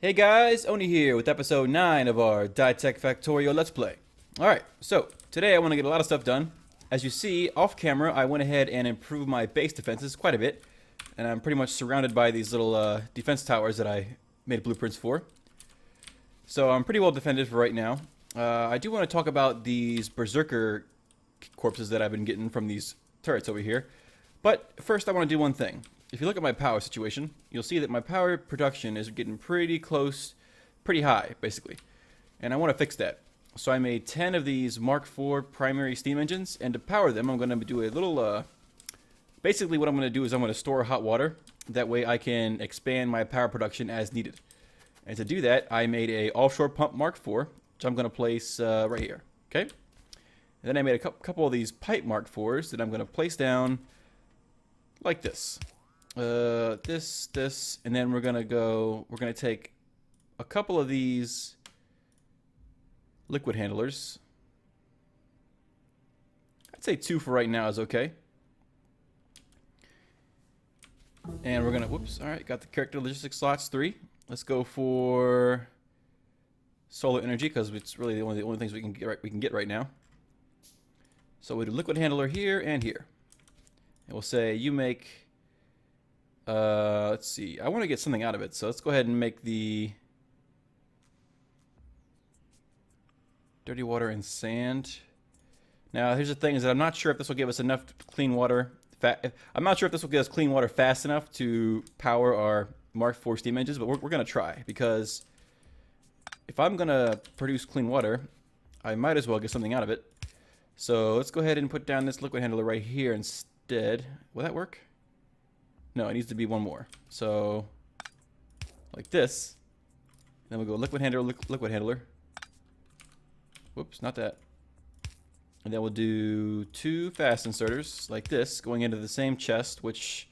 Hey guys, Oni here with episode 9 of our Dytech Factorio Let's Play. Alright, so today I want to get a lot of stuff done. As you see, off camera I went ahead and improved my base defenses quite a bit. And I'm pretty much surrounded by these little defense towers that I made blueprints for. So I'm pretty well defended for right now. I do want to talk about these berserker corpses that I've been getting from these turrets over here. But first I want to do one thing. If you look at my power situation, you'll see that my power production is getting pretty close, pretty high, basically. And I want to fix that. So I made 10 of these Mark IV primary steam engines, and to power them, I'm going to do a little, basically what I'm going to do is I'm going to store hot water. That way I can expand my power production as needed. And to do that, I made a offshore pump Mark IV, which I'm going to place right here, okay? And then I made a couple of these pipe Mark IVs that I'm going to place down like this. This, and then we're gonna take a couple of these liquid handlers. I'd say 2 for right now is okay. And we're gonna, whoops, alright, got the character logistics slots 3. Let's go for solar energy, because it's really the only things we can get right now. So we do liquid handler here and here. And we'll say you make let's see. I want to get something out of it, so let's go ahead and make the dirty water and sand. Now, here's the thing: is that I'm not sure if this will give us enough clean water. I'm not sure if this will give us clean water fast enough to power our Mark IV steam engines, but we're gonna try, because if I'm gonna produce clean water, I might as well get something out of it. So let's go ahead and put down this liquid handler right here instead. Will that work? No, it needs to be one more. So, like this. Then we'll go liquid handler, liquid handler. Whoops, not that. And then we'll do 2 fast inserters, like this, going into the same chest, which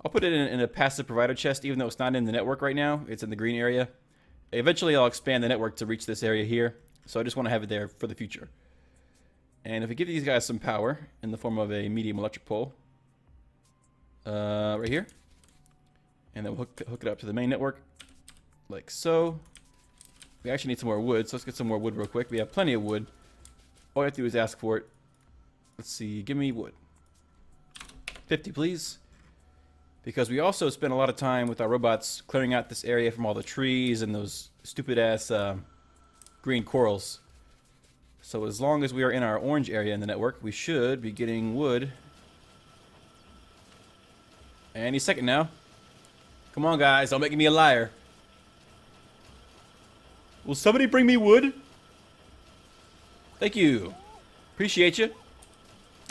I'll put it in a passive provider chest, even though it's not in the network right now. It's in the green area. Eventually, I'll expand the network to reach this area here. So I just want to have it there for the future. And if we give these guys some power in the form of a medium electric pole, right here, and then we'll hook it up to the main network like so. We actually need some more wood, so let's get some more wood real quick. We have plenty of wood. All you have to do is ask for it. Let's see, give me wood. 50 please, because we also spend a lot of time with our robots clearing out this area from all the trees and those stupid ass green corals. So as long as we are in our orange area in the network, we should be getting wood any second now. Come on, guys. Don't make me a liar. Will somebody bring me wood? Thank you. Appreciate you.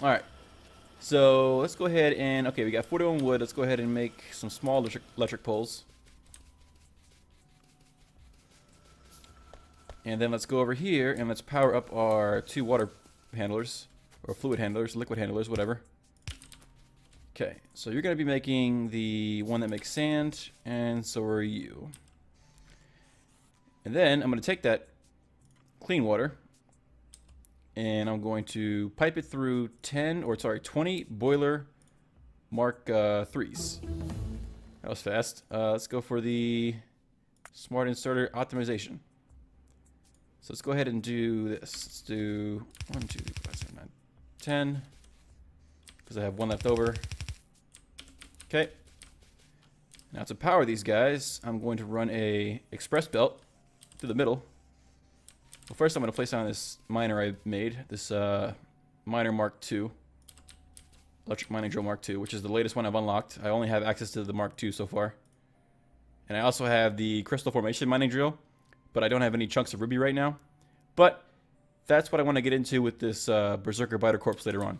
Alright. So, let's go ahead and... Okay, we got 41 wood. Let's go ahead and make some small electric poles. And then let's go over here and let's power up our 2 water handlers. Or fluid handlers, liquid handlers, whatever. Okay, so you're going to be making the one that makes sand, and so are you. And then I'm going to take that clean water, and I'm going to pipe it through 20 boiler Mark IIIs. That was fast. Let's go for the smart inserter optimization. So let's go ahead and do this. Let's do 1, 2, 3, 4, 5, 6, 9, 10, because I have 1 left over. Okay, now to power these guys, I'm going to run a express belt through the middle. Well, first I'm going to place down this miner I made, this miner Mark II, electric mining drill Mark II, which is the latest one I've unlocked. I only have access to the Mark II so far. And I also have the crystal formation mining drill, but I don't have any chunks of ruby right now. But that's what I want to get into with this berserker biter corpse later on.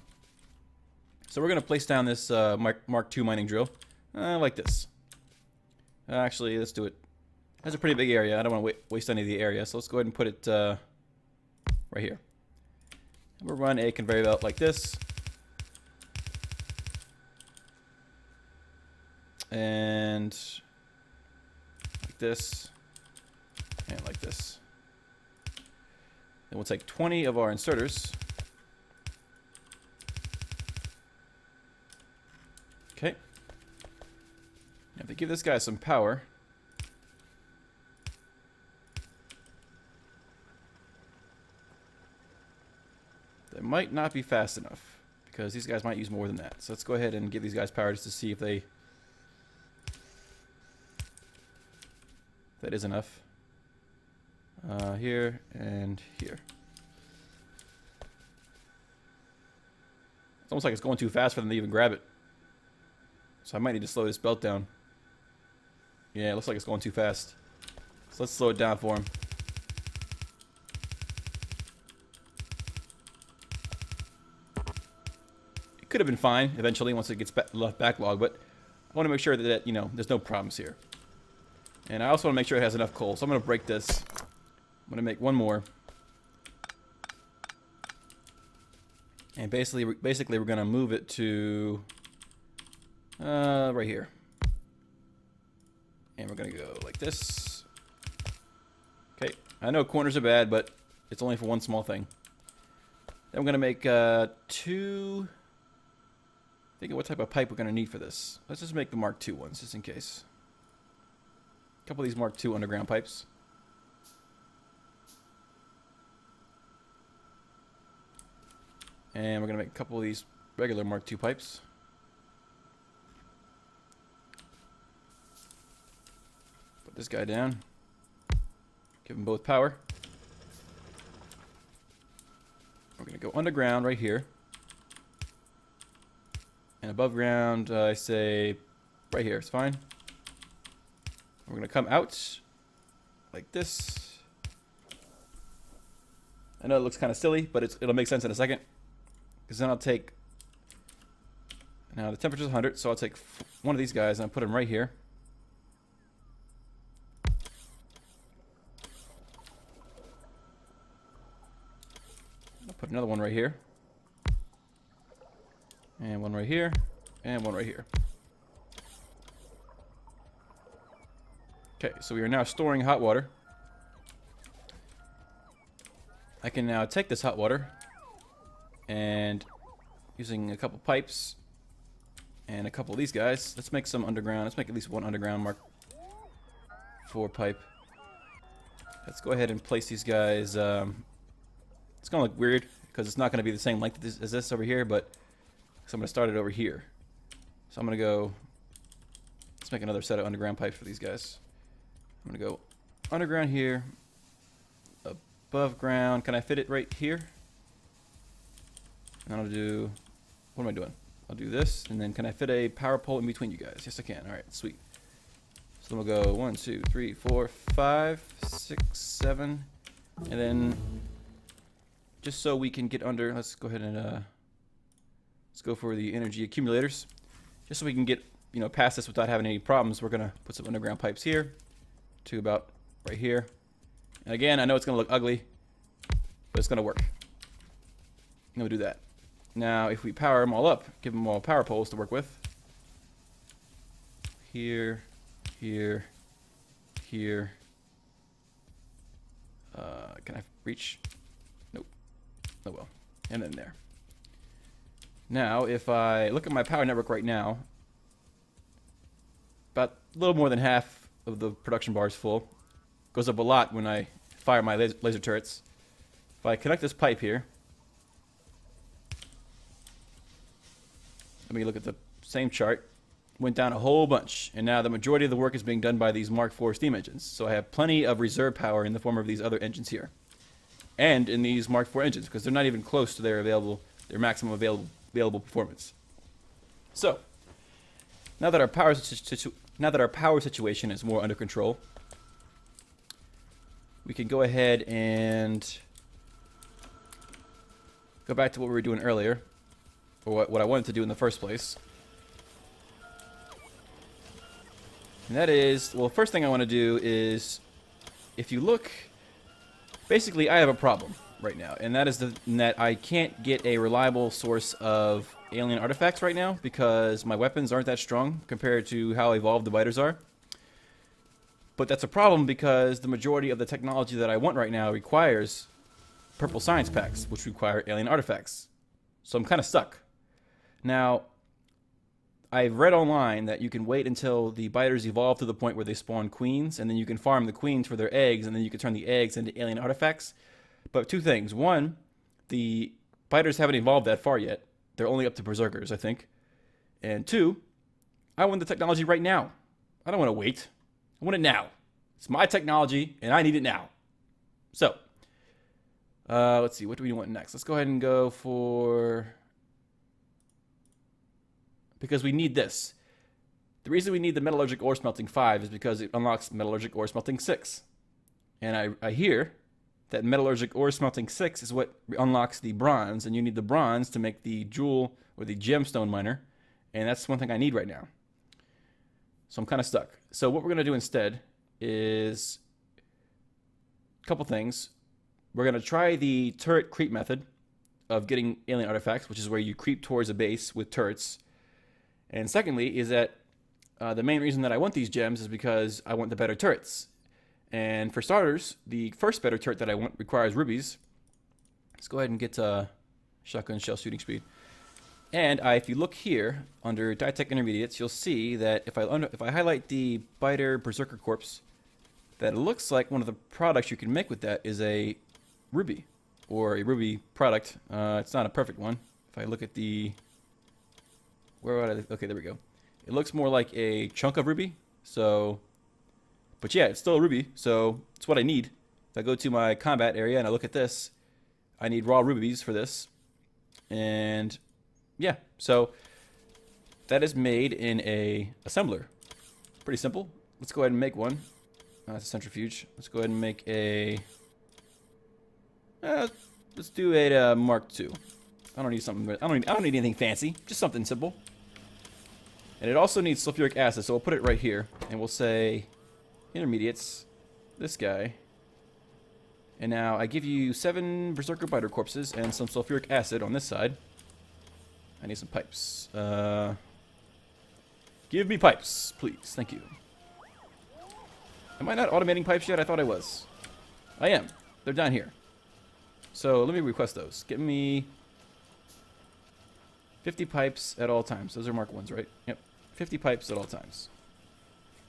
So we're going to place down this Mark II mining drill, like this. Actually, let's do it. That's a pretty big area. I don't want to waste any of the area, so let's go ahead and put it right here. And we'll run a conveyor belt like this. And like this. And like this. Then we'll take 20 of our inserters. Okay. Now if we give this guy some power, They might not be fast enough, because these guys might use more than that. So let's go ahead and give these guys power just to see if they... that is enough. Here and here. It's almost like it's going too fast for them to even grab it. So I might need to slow this belt down. Yeah, it looks like it's going too fast. So let's slow it down for him. It could have been fine eventually once it gets left backlog, but I want to make sure that, you know, there's no problems here. And I also want to make sure it has enough coal. So I'm going to break this. I'm going to make one more. And basically we're going to move it to right here. And we're going to go like this. Okay. I know corners are bad, but it's only for one small thing. Then we're going to make two... think of what type of pipe we're going to need for this. Let's just make the Mark II ones, just in case. A couple of these Mark II underground pipes. And we're going to make a couple of these regular Mark II pipes. Put this guy down. Give them both power. We're going to go underground right here. And above ground, I say right here. It's fine. We're going to come out like this. I know it looks kind of silly, but it'll make sense in a second. Because then I'll take... now the temperature's 100, so I'll take one of these guys and I'll put him right here. I'll put another one right here. And one right here. And one right here. Okay, so we are now storing hot water. I can now take this hot water and using a couple pipes and a couple of these guys, let's make some underground. Let's make at least one underground Mark IV pipe. Let's go ahead and place these guys. It's gonna look weird because it's not gonna be the same length as this over here, but so I'm gonna start it over here. So I'm gonna go. Let's make another set of underground pipes for these guys. I'm gonna go underground here, above ground. Can I fit it right here? And I'll do, what am I doing? I'll do this, and then can I fit a power pole in between you guys? Yes, I can. All right, sweet. So then we'll go 1, 2, 3, 4, 5, 6, 7, and then just so we can get under, let's go ahead and let's go for the energy accumulators. Just so we can get, you know, past this without having any problems, we're gonna put some underground pipes here to about right here. And again, I know it's gonna look ugly, but it's gonna work. I'm gonna do that. Now, if we power them all up, give them all power poles to work with. Here, here, here. Can I reach? Nope. Oh well. And then there. Now, if I look at my power network right now, about a little more than half of the production bar is full. Goes up a lot when I fire my laser turrets. If I connect this pipe here, let me look at the same chart. Went down a whole bunch, and now the majority of the work is being done by these Mark IV steam engines. So I have plenty of reserve power in the form of these other engines here, and in these Mark IV engines, because they're not even close to their maximum available performance. So now that our power situation is more under control, we can go ahead and go back to what we were doing earlier. Or what I wanted to do in the first place. And that is, well, first thing I want to do is, if you look, basically I have a problem right now, and that is that I can't get a reliable source of alien artifacts right now because my weapons aren't that strong compared to how evolved the biters are. But that's a problem because the majority of the technology that I want right now requires purple science packs, which require alien artifacts. So I'm kind of stuck. Now, I've read online that you can wait until the biters evolve to the point where they spawn queens, and then you can farm the queens for their eggs, and then you can turn the eggs into alien artifacts. But two things. One, the Biters haven't evolved that far yet. They're only up to berserkers, I think. And 2, I want the technology right now. I don't want to wait. I want it now. It's my technology, and I need it now. So, let's see. What do we want next? Let's go ahead and go for... Because we need this. The reason we need the metallurgic ore smelting 5 is because it unlocks metallurgic ore smelting 6. And I hear that metallurgic ore smelting 6 is what unlocks the bronze, and you need the bronze to make the jewel or the gemstone miner, and that's one thing I need right now. So I'm kind of stuck. So what we're going to do instead is a couple things. We're going to try the turret creep method of getting alien artifacts, which is where you creep towards a base with turrets. And secondly is that the main reason that I want these gems is because I want the better turrets. And for starters, the first better turret that I want requires rubies. Let's go ahead and get shotgun shell shooting speed. And if you look here under Dytech Intermediates, you'll see that if I highlight the Biter Berserker Corpse, that it looks like one of the products you can make with that is a ruby, or a ruby product. It's not a perfect one. If I look at the... Okay, there we go. It looks more like a chunk of ruby, so... But yeah, it's still a ruby, so it's what I need. If I go to my combat area and I look at this, I need raw rubies for this. And yeah, so that is made in a assembler. Pretty simple. Let's go ahead and make one. That's a centrifuge. Let's go ahead and make a... let's do a Mark II. I don't need something... I don't need anything fancy. Just something simple. And it also needs sulfuric acid, so we'll put it right here. And we'll say... Intermediates, this guy, and now I give you 7 Berserker Biter corpses and some sulfuric acid on this side. I need some pipes. Give me pipes, please. Thank you. Am I not automating pipes yet? I thought I was. I am. They're down here. So let me request those. Get me 50 pipes at all times. Those are Mark 1s, right? Yep. 50 pipes at all times.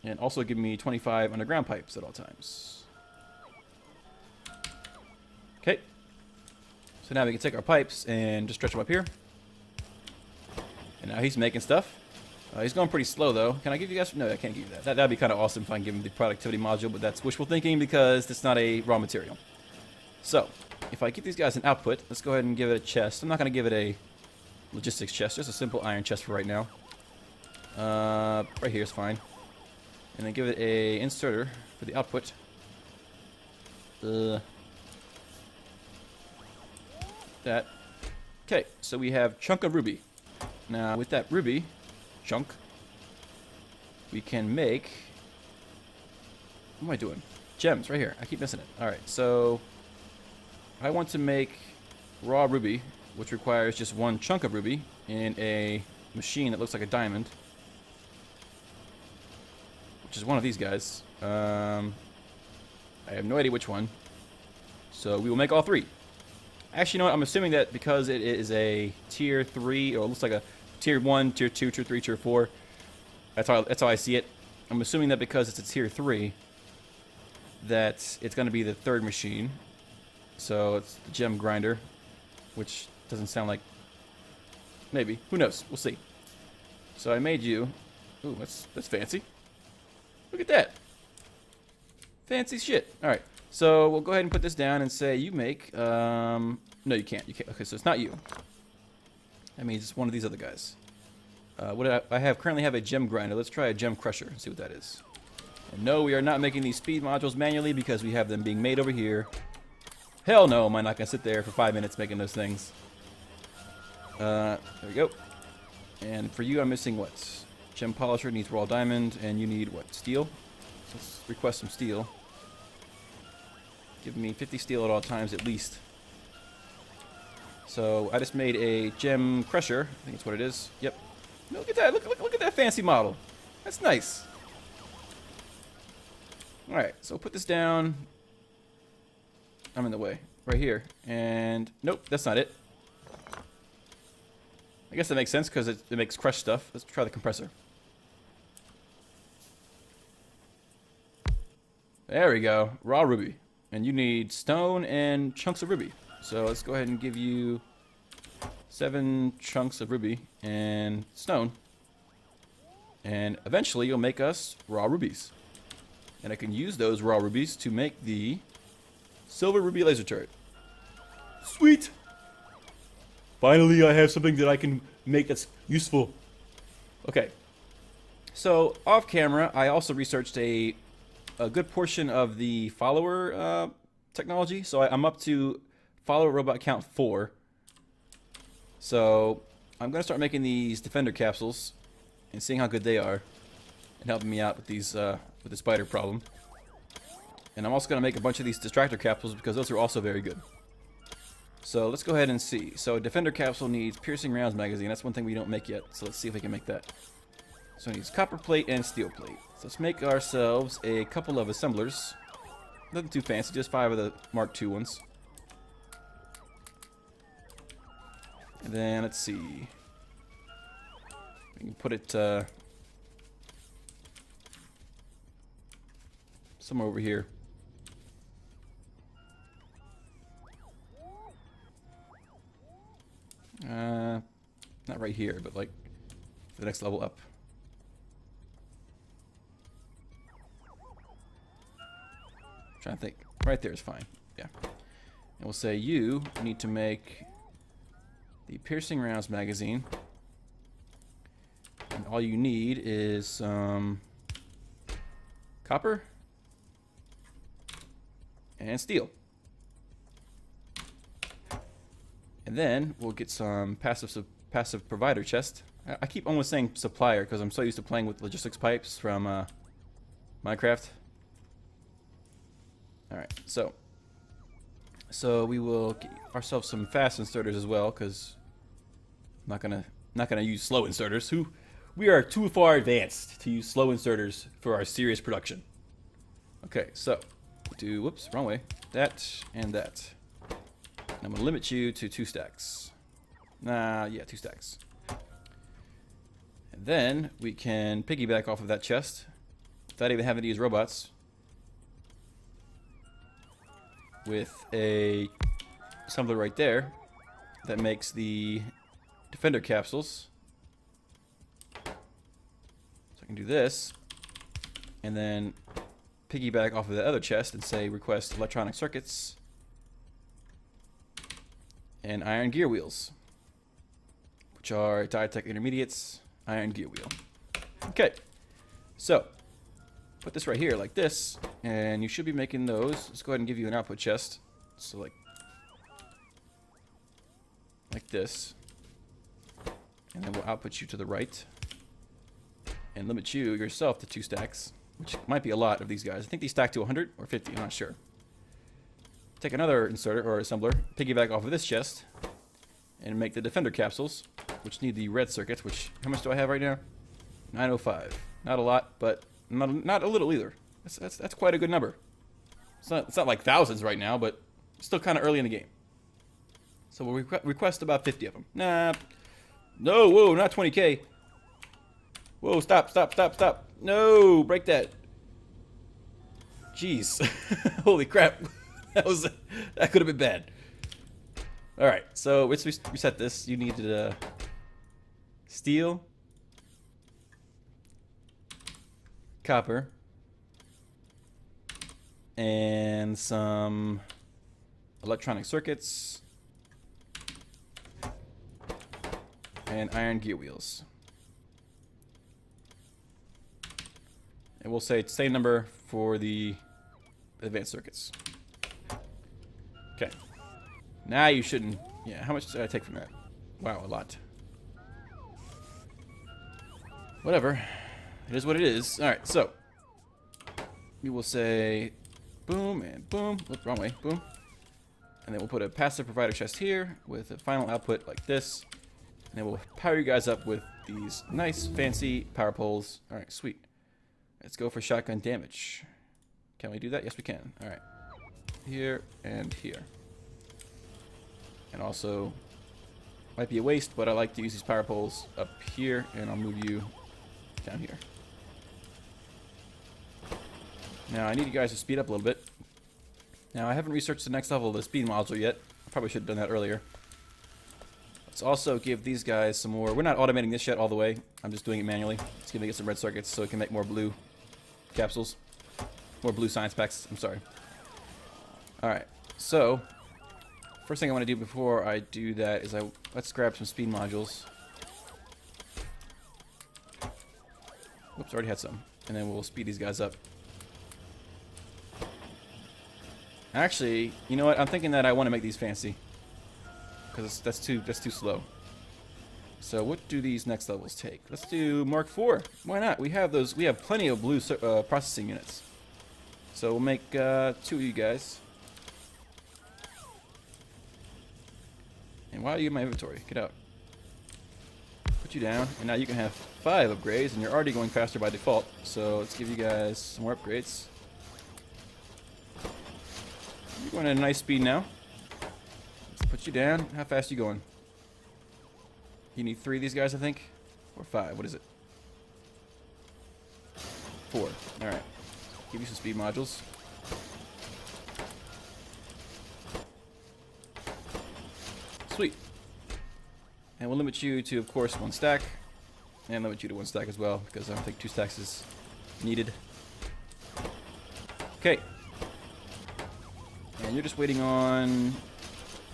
And also give me 25 underground pipes at all times. Okay. So now we can take our pipes and just stretch them up here. And now he's making stuff. He's going pretty slow though. Can I give you guys... No, I can't give you that. That'd be kind of awesome if I can give him the productivity module, but that's wishful thinking because it's not a raw material. So, if I give these guys an output, let's go ahead and give it a chest. I'm not going to give it a logistics chest, just a simple iron chest for right now. Right here is fine. And then give it a inserter for the output. That. Okay, so we have chunk of ruby. Now with that ruby chunk, we can make... What am I doing? Gems, right here. I keep missing it. Alright, so I want to make raw ruby, which requires just 1 chunk of ruby in a machine that looks like a diamond. Which is one of these guys. I have no idea which one. So we will make all 3. Actually, you know what? I'm assuming that because it is a tier 3, or it looks like a tier 1, tier 2, tier 3, tier 4. That's how I see it. I'm assuming that because it's a tier 3, that it's going to be the 3rd machine. So it's the gem grinder, which doesn't sound like... Maybe. Who knows? We'll see. So I made you... Ooh, that's fancy. Look at that. Fancy shit. Alright. So we'll go ahead and put this down and say you make... No, you can't. You can't. Okay, so it's not you. That means it's one of these other guys. What I currently have a gem grinder. Let's try a gem crusher and see what that is. And no, we are not making these speed modules manually because we have them being made over here. Hell no, am I not going to sit there for 5 minutes making those things. There we go. And for you, I'm missing what? Gem polisher needs raw diamond, and you need what? Steel? So let's request some steel. Give me 50 steel at all times at least. So I just made a gem crusher. I think that's what it is. Yep. Look at that. Look at that fancy model. That's nice. Alright, so put this down. I'm in the way. Right here. And nope, that's not it. I guess that makes sense because it makes crushed stuff. Let's try the compressor. There we go. Raw ruby. And you need stone and chunks of ruby. So let's go ahead and give you 7 chunks of ruby and stone. And eventually you'll make us raw rubies. And I can use those raw rubies to make the silver ruby laser turret. Sweet! Finally I have something that I can make that's useful. Okay. So, off camera, I also researched a good portion of the follower technology. So I'm up to follower robot count 4. So I'm going to start making these defender capsules and seeing how good they are and helping me out with these with the spider problem. And I'm also going to make a bunch of these distractor capsules because those are also very good. So let's go ahead and see. So a defender capsule needs piercing rounds magazine. That's one thing we don't make yet. So let's see if we can make that. So it needs copper plate and steel plate. So let's make ourselves a couple of assemblers. Nothing too fancy, just 5 of the Mark II ones. And then let's see. We can put it somewhere over here. Not right here, but like the next level up. I'm trying to think. Right there is fine. Yeah. And we'll say you need to make the piercing rounds magazine. And all you need is some copper and steel. And then we'll get some passive provider chest. I keep almost saying supplier because I'm so used to playing with logistics pipes from Minecraft. Alright, so we will get ourselves some fast inserters as well, because I'm not gonna use slow inserters. We are too far advanced to use slow inserters for our serious production. Okay, so do whoops, wrong way. That and that. And I'm gonna limit you to 2 stacks. Yeah, 2 stacks. And then we can piggyback off of that chest without even having to use robots. With a assembler right there that makes the defender capsules. So I can do this and then piggyback off of the other chest and say request electronic circuits and iron gear wheels, which are Dytech intermediates iron gear wheel. Okay, so put this right here like this, and you should be making those. Let's go ahead and give you an output chest. So like this. And then we'll output you to the right. And limit you yourself to 2 stacks, which might be a lot of these guys. I think these stack to 100 or 50, I'm not sure. Take another inserter or assembler, piggyback off of this chest, and make the defender capsules, which need the red circuits, which, how much do I have right now? 905. Not a lot, but not a little either. That's quite a good number. It's not like thousands right now, but still kind of early in the game. So we'll request about 50 of them. Nah, no, whoa, not 20k. Whoa, stop. No, break that. Jeez, holy crap, that could have been bad. All right, so let's reset this. You needed steel, copper, and some electronic circuits and iron gear wheels. And we'll say same number for the advanced circuits. Okay. Now you shouldn't. Yeah, how much did I take from that? Wow, a lot. Whatever. It is what it is. Alright, so we will say boom and boom. Whoop, wrong way. Boom. And then we'll put a passive provider chest here with a final output like this. And then we'll power you guys up with these nice, fancy power poles. Alright, sweet. Let's go for shotgun damage. Can we do that? Yes, we can. Alright. Here and here. And also, might be a waste, but I like to use these power poles up here, and I'll move you down here. Now, I need you guys to speed up a little bit. Now, I haven't researched the next level of the speed module yet. I probably should have done that earlier. Let's also give these guys some more. We're not automating this yet all the way. I'm just doing it manually. It's giving it some red circuits so it can make more blue capsules. More blue science packs. I'm sorry. Alright, so first thing I want to do before I do that is let's grab some speed modules. Whoops, already had some. And then we'll speed these guys up. Actually, you know what? I'm thinking that I want to make these fancy. Because that's too slow. So what do these next levels take? Let's do Mark IV. Why not? We have those. We have plenty of blue processing units. So we'll make 2 of you guys. And why are you in my inventory? Get out. Put you down, and now you can have 5 upgrades, and you're already going faster by default. So let's give you guys some more upgrades. You're going at a nice speed now. Let's put you down. How fast are you going? You need 3 of these guys, I think? Or 5, what is it? 4, alright. Give you some speed modules. Sweet. And we'll limit you to, of course, 1 stack. And limit you to 1 stack as well, because I don't think 2 stacks is needed. Okay. And you're just waiting on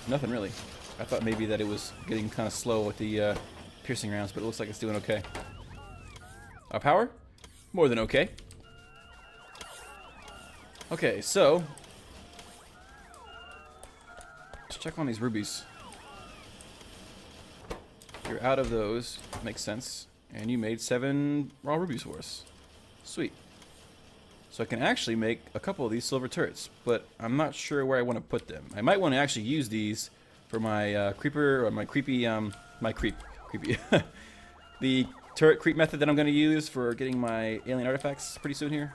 nothing, really. I thought maybe that it was getting kind of slow with the piercing rounds, but it looks like it's doing okay. Our power? More than okay. Okay, so let's check on these rubies. You're out of those. Makes sense. And you made 7 raw rubies for us. Sweet. So I can actually make a couple of these silver turrets, but I'm not sure where I want to put them. I might want to actually use these for my creeper, or my creepy, creepy. The turret creep method that I'm going to use for getting my alien artifacts pretty soon here.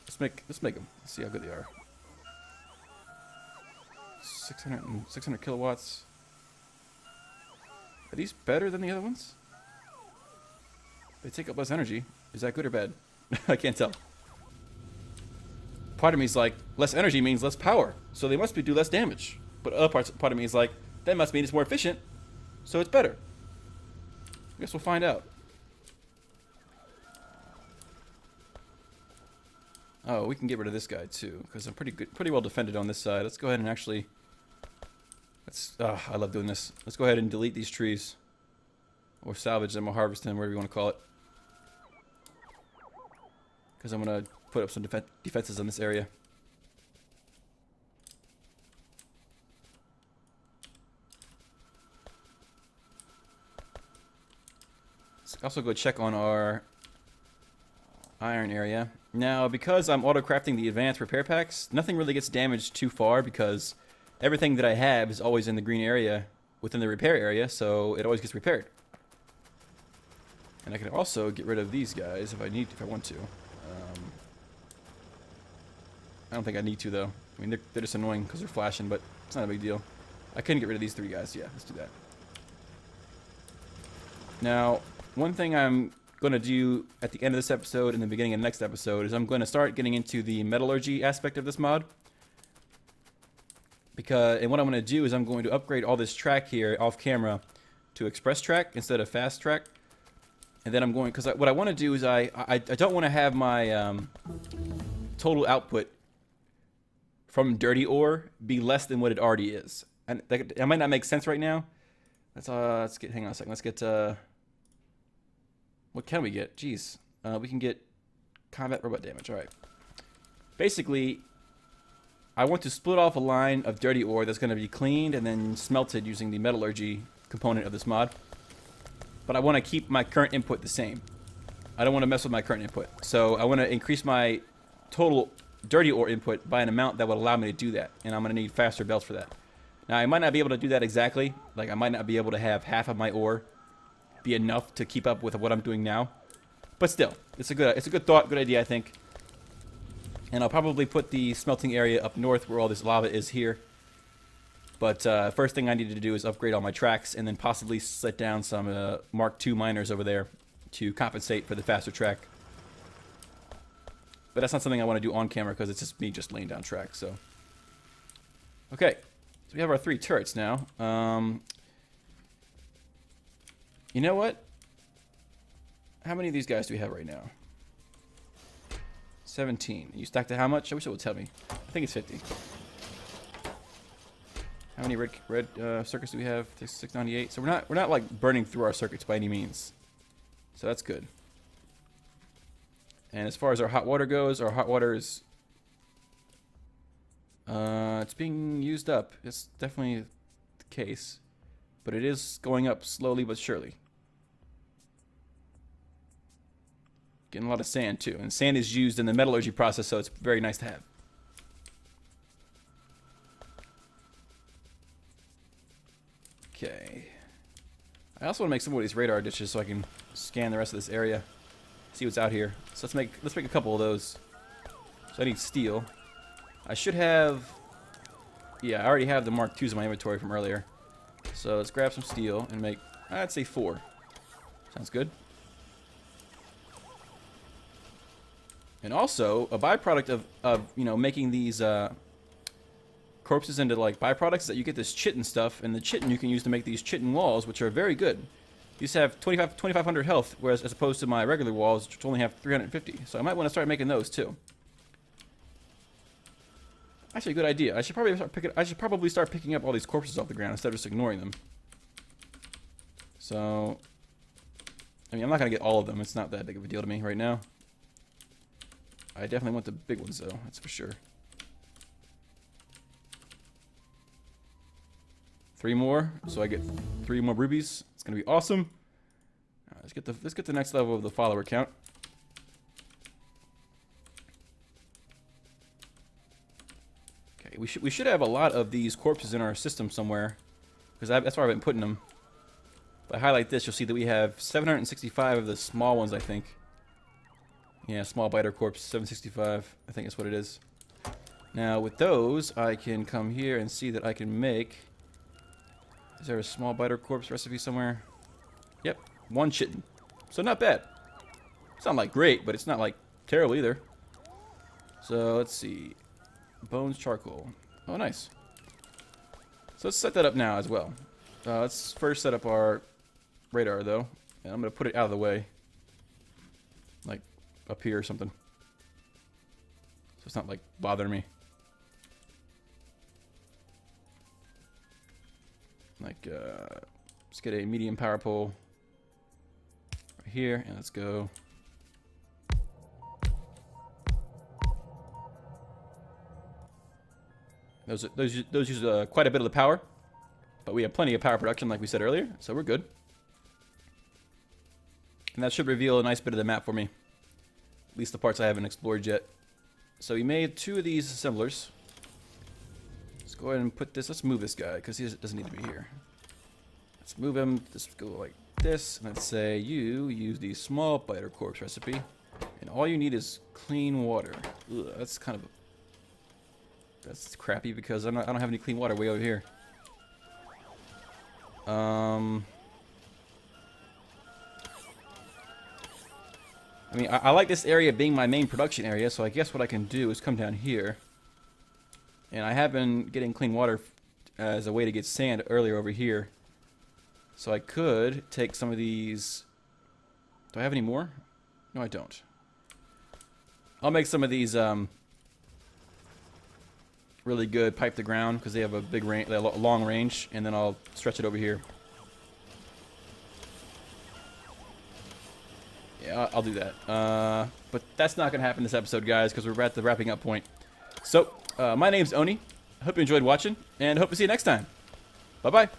Let's make them. Let's see how good they are. 600 kilowatts. Are these better than the other ones? They take up less energy. Is that good or bad? I can't tell. Part of me is like, less energy means less power, so they must do less damage. But other part of me is like, that must mean it's more efficient, so it's better. I guess we'll find out. Oh, we can get rid of this guy too, because I'm pretty well defended on this side. Let's go ahead and actually, I love doing this. Let's go ahead and delete these trees, or salvage them, or harvest them, whatever you want to call it. Because I'm gonna put up some defenses on this area. Let's also go check on our iron area. Now, because I'm auto-crafting the advanced repair packs, nothing really gets damaged too far because everything that I have is always in the green area within the repair area, so it always gets repaired. And I can also get rid of these guys if I want to. I don't think I need to though. I mean, they're just annoying because they're flashing, but it's not a big deal. I couldn't get rid of these 3 guys. Yeah, let's do that. Now, one thing I'm going to do at the end of this episode and the beginning of the next episode is I'm going to start getting into the metallurgy aspect of this mod. And what I'm going to do is I'm going to upgrade all this track here off camera to express track instead of fast track. And then I'm going, because what I want to do is I don't want to have my total output from dirty ore be less than what it already is. And that might not make sense right now. Let's get, hang on a second. Let's get, what can we get? Jeez. We can get combat robot damage. All right. Basically, I want to split off a line of dirty ore that's going to be cleaned and then smelted using the metallurgy component of this mod. But I want to keep my current input the same. I don't want to mess with my current input. So I want to increase my total dirty ore input by an amount that would allow me to do that. And I'm going to need faster belts for that. Now, I might not be able to do that exactly. Like, I might not be able to have half of my ore be enough to keep up with what I'm doing now. But still, it's a good thought, good idea, I think. And I'll probably put the smelting area up north where all this lava is here. But first thing I needed to do is upgrade all my tracks and then possibly set down some Mark II miners over there to compensate for the faster track. But that's not something I want to do on camera because it's just me just laying down tracks. So Okay, so we have our 3 turrets now. You know what? How many of these guys do we have right now? 17. You stacked to how much? I wish it would tell me. I think it's 50. How many red circuits do we have? 698. So we're not like burning through our circuits by any means. So that's good. And as far as our hot water goes, our hot water is it's being used up. It's definitely the case, but it is going up slowly but surely. Getting a lot of sand too, and sand is used in the metallurgy process, so it's very nice to have. Okay. I also want to make some of these radar dishes so I can scan the rest of this area, see what's out here. So let's make a couple of those. So I need steel. I should have. Yeah, I already have the Mark IIs in my inventory from earlier. So let's grab some steel and make, I'd say 4. Sounds good. And also, a byproduct of you know, making these corpses into like byproducts is that you get this chitin stuff, and the chitin you can use to make these chitin walls, which are very good. These have 2,500 health, whereas as opposed to my regular walls, which only have 350. So I might want to start making those too. Actually, a good idea. I should probably start picking up all these corpses off the ground instead of just ignoring them. So, I mean, I'm not gonna get all of them. It's not that big of a deal to me right now. I definitely want the big ones though. That's for sure. 3 more, so I get 3 more rubies. It's gonna be awesome. Let's get the next level of the follower count. Okay, we should have a lot of these corpses in our system somewhere, because that's where I've been putting them. If I highlight this, you'll see that we have 765 of the small ones, I think. Yeah, small biter corpse, 765. I think that's what it is. Now with those, I can come here and see that I can make. Is there a small biter corpse recipe somewhere? Yep, 1 chitin. So not bad. It's not like great, but it's not like terrible either. So let's see. Bones charcoal. Oh, nice. So let's set that up now as well. Let's first set up our radar though. And I'm going to put it out of the way. Like up here or something. So it's not like bothering me. Like, let's get a medium power pole right here, and let's go. Those use quite a bit of the power, but we have plenty of power production, like we said earlier, so we're good. And that should reveal a nice bit of the map for me, at least the parts I haven't explored yet. So we made 2 of these assemblers. Let's go ahead and put this. Let's move this guy because he doesn't need to be here. Let's move him. Just go like this. And let's say you use the small biter corpse recipe. And all you need is clean water. Ugh, that's kind of. That's crappy because I don't have any clean water way over here. I mean, I like this area being my main production area, so I guess what I can do is come down here. And I have been getting clean water as a way to get sand earlier over here. So I could take some of these. Do I have any more? No, I don't. I'll make some of these really good pipe to ground because they have a big range, long range, and then I'll stretch it over here. Yeah, I'll do that. But that's not going to happen this episode, guys, because we're at the wrapping up point. So, my name's Oni. I hope you enjoyed watching, and hope to see you next time. Bye-bye.